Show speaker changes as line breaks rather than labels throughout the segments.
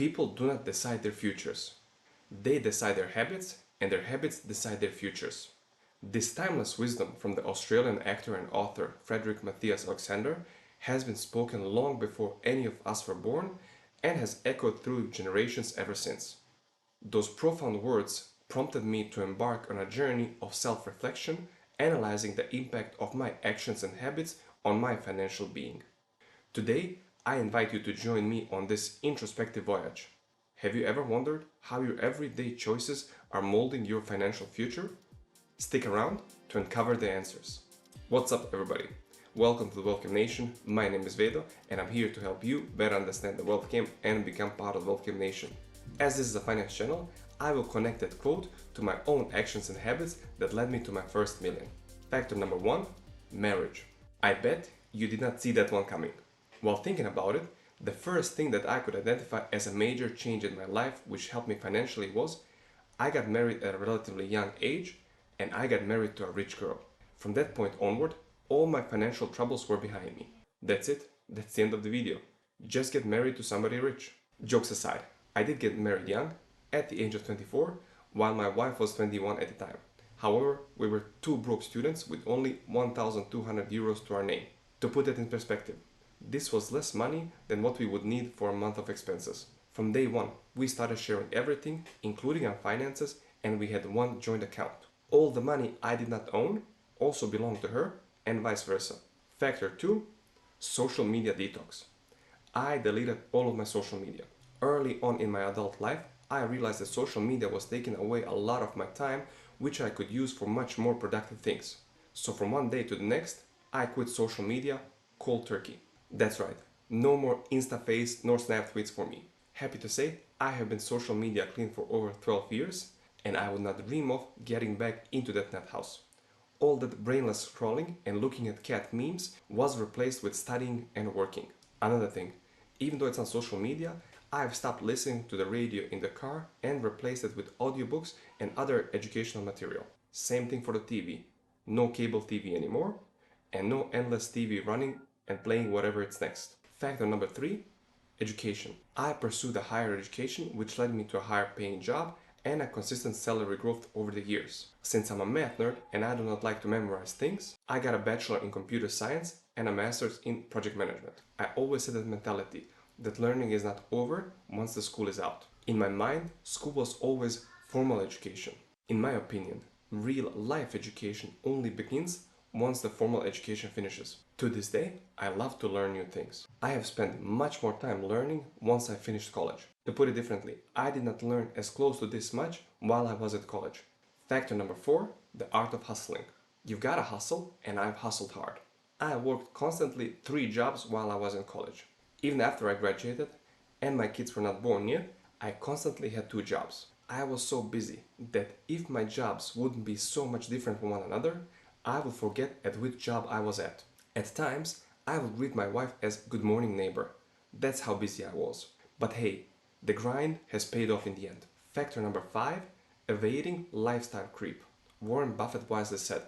People do not decide their futures. They decide their habits, and their habits decide their futures. This timeless wisdom from the Australian actor and author Frederick Matthias Alexander has been spoken long before any of us were born and has echoed through generations ever since. Those profound words prompted me to embark on a journey of self-reflection, analyzing the impact of my actions and habits on my financial being. Today, I invite you to join me on this introspective voyage. Have you ever wondered how your everyday choices are molding your financial future? Stick around to uncover the answers. What's up, everybody? Welcome to the Wealth Game Nation. My name is Vedo, and I'm here to help you better understand the Wealth Game and become part of the Wealth Game Nation. As this is a finance channel, I will connect that quote to my own actions and habits that led me to my first million. Factor number 1, marriage. I bet you did not see that one coming. While thinking about it, the first thing that I could identify as a major change in my life which helped me financially was I got married at a relatively young age and I got married to a rich girl. From that point onward, all my financial troubles were behind me. That's it. That's the end of the video. Just get married to somebody rich. Jokes aside, I did get married young, at the age of 24, while my wife was 21 at the time. However, we were two broke students with only 1,200 euros to our name. To put it in perspective, this was less money than what we would need for a month of expenses. From day one, we started sharing everything, including our finances, and we had one joint account. All the money I did not own also belonged to her, and vice versa. Factor 2, social media detox. I deleted all of my social media. Early on in my adult life, I realized that social media was taking away a lot of my time, which I could use for much more productive things. So from one day to the next, I quit social media cold turkey. That's right, no more Instaface nor Snap tweets for me. Happy to say, I have been social media clean for over 12 years, and I would not dream of getting back into that nut house. All that brainless scrolling and looking at cat memes was replaced with studying and working. Another thing, even though it's on social media, I've stopped listening to the radio in the car and replaced it with audiobooks and other educational material. Same thing for the TV. No cable TV anymore, and no endless TV running and playing whatever it's next. Factor number 3, education. I pursued a higher education which led me to a higher paying job and a consistent salary growth over the years. Since I'm a math nerd and I do not like to memorize things, I got a bachelor in computer science and a master's in project management. I always had that mentality that learning is not over once the school is out. In my mind, school was always formal education. In my opinion, real life education only begins once the formal education finishes. To this day, I love to learn new things. I have spent much more time learning once I finished college. To put it differently, I did not learn as close to this much while I was at college. Factor number 4, the art of hustling. You've gotta hustle, and I've hustled hard. I worked constantly 3 jobs while I was in college. Even after I graduated and my kids were not born yet, I constantly had 2 jobs. I was so busy that if my jobs wouldn't be so much different from one another, I would forget at which job I was at. At times, I would greet my wife as "good morning neighbor." That's how busy I was. But hey, the grind has paid off in the end. Factor number 5, evading lifestyle creep. Warren Buffett wisely said,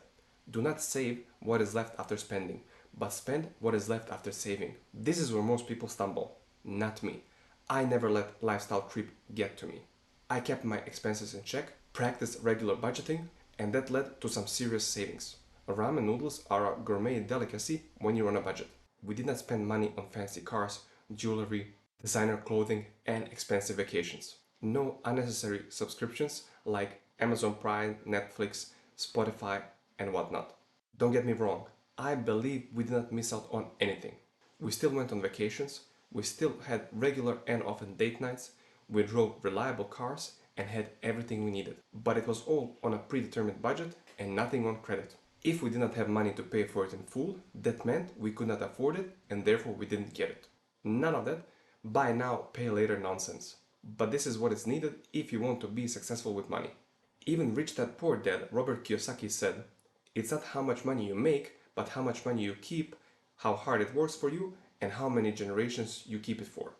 "Do not save what is left after spending, but spend what is left after saving." This is where most people stumble. Not me. I never let lifestyle creep get to me. I kept my expenses in check, practiced regular budgeting, and that led to some serious savings. Ramen noodles are a gourmet delicacy when you're on a budget. We did not spend money on fancy cars, jewelry, designer clothing, and expensive vacations. No unnecessary subscriptions like Amazon Prime, Netflix, Spotify, and whatnot. Don't get me wrong, I believe we did not miss out on anything. We still went on vacations, we still had regular and often date nights, we drove reliable cars and had everything we needed. But it was all on a predetermined budget and nothing on credit. If we did not have money to pay for it in full, that meant we could not afford it and therefore we didn't get it. None of that buy now, pay later nonsense. But this is what is needed if you want to be successful with money. Even Rich Dad Poor Dad Robert Kiyosaki said, "It's not how much money you make, but how much money you keep, how hard it works for you, and how many generations you keep it for."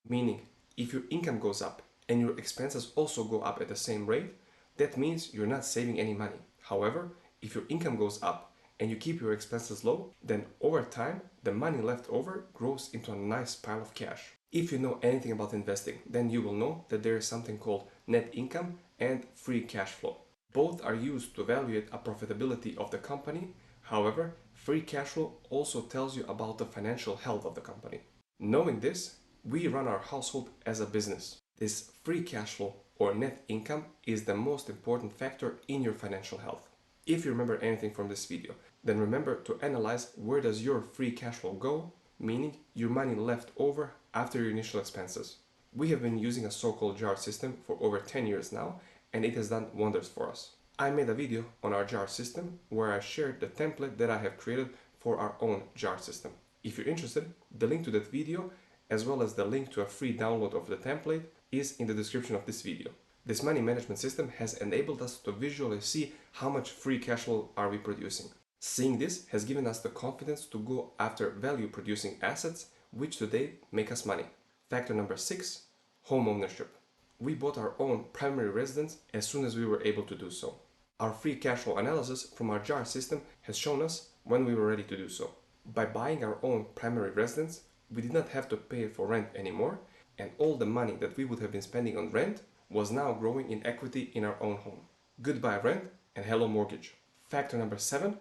Meaning, if your income goes up and your expenses also go up at the same rate, that means you're not saving any money. However, if your income goes up and you keep your expenses low, then over time, the money left over grows into a nice pile of cash. If you know anything about investing, then you will know that there is something called net income and free cash flow. Both are used to evaluate a profitability of the company. However, free cash flow also tells you about the financial health of the company. Knowing this, we run our household as a business. This free cash flow or net income is the most important factor in your financial health. If you remember anything from this video, then remember to analyze where does your free cash flow go, meaning your money left over after your initial expenses. We have been using a so-called jar system for over 10 years now, and it has done wonders for us. I made a video on our jar system where I shared the template that I have created for our own jar system. If you're interested, the link to that video as well as the link to a free download of the template is in the description of this video. This money management system has enabled us to visually see how much free cash flow are we producing. Seeing this has given us the confidence to go after value producing assets which today make us money. Factor number 6, home ownership. We bought our own primary residence as soon as we were able to do so. Our free cash flow analysis from our jar system has shown us when we were ready to do so. By buying our own primary residence, we did not have to pay for rent anymore, and all the money that we would have been spending on rent was now growing in equity in our own home. Goodbye rent and hello mortgage. Factor number 7,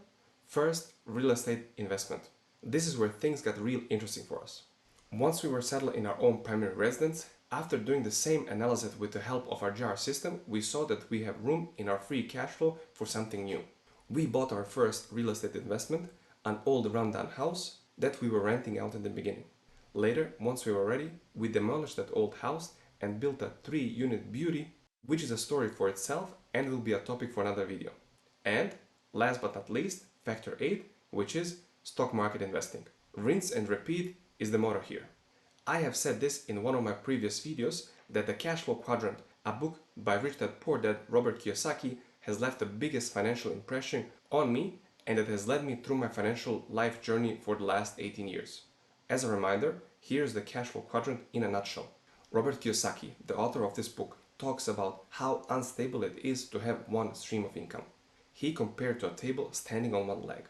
first real estate investment. This is where things got real interesting for us. Once we were settled in our own primary residence, after doing the same analysis with the help of our jar system, we saw that we have room in our free cash flow for something new. We bought our first real estate investment, an old rundown house that we were renting out in the beginning. Later, once we were ready, we demolished that old house and built a 3-unit beauty, which is a story for itself and will be a topic for another video. And last but not least, factor 8, which is stock market investing. Rinse and repeat is the motto here. I have said this in one of my previous videos that the cash flow quadrant, a book by Rich Dad Poor Dad Robert Kiyosaki, has left the biggest financial impression on me and it has led me through my financial life journey for the last 18 years. As a reminder, here's the cash flow quadrant in a nutshell. Robert Kiyosaki, the author of this book, talks about how unstable it is to have one stream of income. He compared to a table standing on one leg.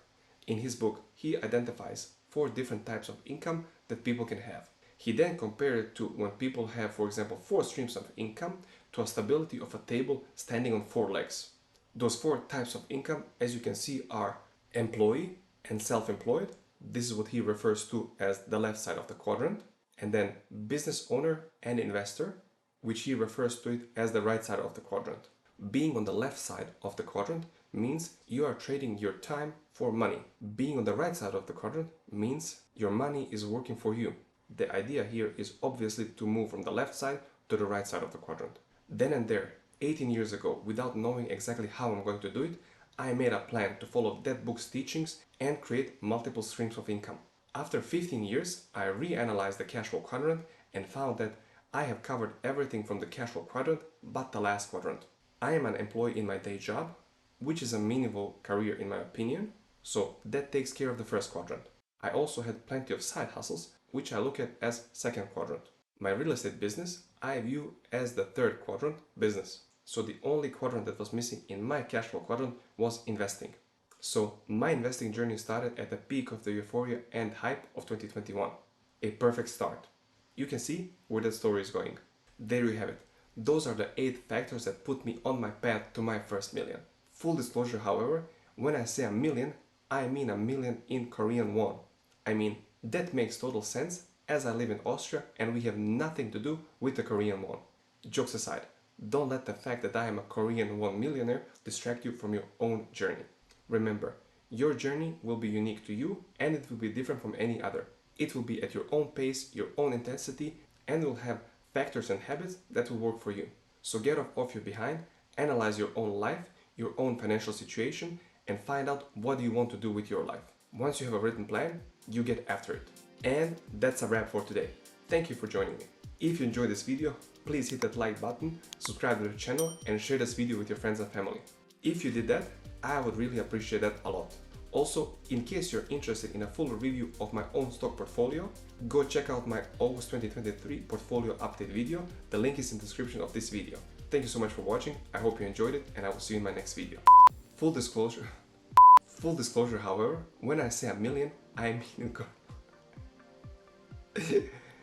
In his book, he identifies 4 different types of income that people can have. He then compared it to when people have, for example, 4 streams of income to a stability of a table standing on 4 legs. Those 4 types of income, as you can see, are employee and self-employed. This is what he refers to as the left side of the quadrant. And then business owner and investor, which he refers to it as the right side of the quadrant. Being on the left side of the quadrant means you are trading your time for money. Being on the right side of the quadrant means your money is working for you. The idea here is obviously to move from the left side to the right side of the quadrant. Then and there, 18 years ago, without knowing exactly how I'm going to do it, I made a plan to follow that book's teachings and create multiple streams of income. After 15 years, I reanalyzed the cash flow quadrant and found that I have covered everything from the cash flow quadrant but the last quadrant. I am an employee in my day job, which is a meaningful career in my opinion, so that takes care of the first quadrant. I also had plenty of side hustles, which I look at as second quadrant. My real estate business I view as the third quadrant business. So the only quadrant that was missing in my cash flow quadrant was investing. So my investing journey started at the peak of the euphoria and hype of 2021. A perfect start. You can see where that story is going. There you have it. Those are the 8 factors that put me on my path to my first million. Full disclosure, however, when I say a million, I mean a million in Korean won. I mean, that makes total sense as I live in Austria and we have nothing to do with the Korean won. Jokes aside, don't let the fact that I am a Korean won millionaire distract you from your own journey. Remember, your journey will be unique to you and it will be different from any other. It will be at your own pace, your own intensity, and will have factors and habits that will work for you. So get off your behind, analyze your own life, your own financial situation, and find out what you want to do with your life. Once you have a written plan, you get after it. And that's a wrap for today. Thank you for joining me. If you enjoyed this video, please hit that like button, subscribe to the channel, and share this video with your friends and family. If you did that, I would really appreciate that a lot. Also, in case you're interested in a full review of my own stock portfolio, go check out my August 2023 portfolio update video. The link is in the description of this video. Thank you so much for watching. I hope you enjoyed it and I will see you in my next video. Full disclosure, however, when I say a million, I mean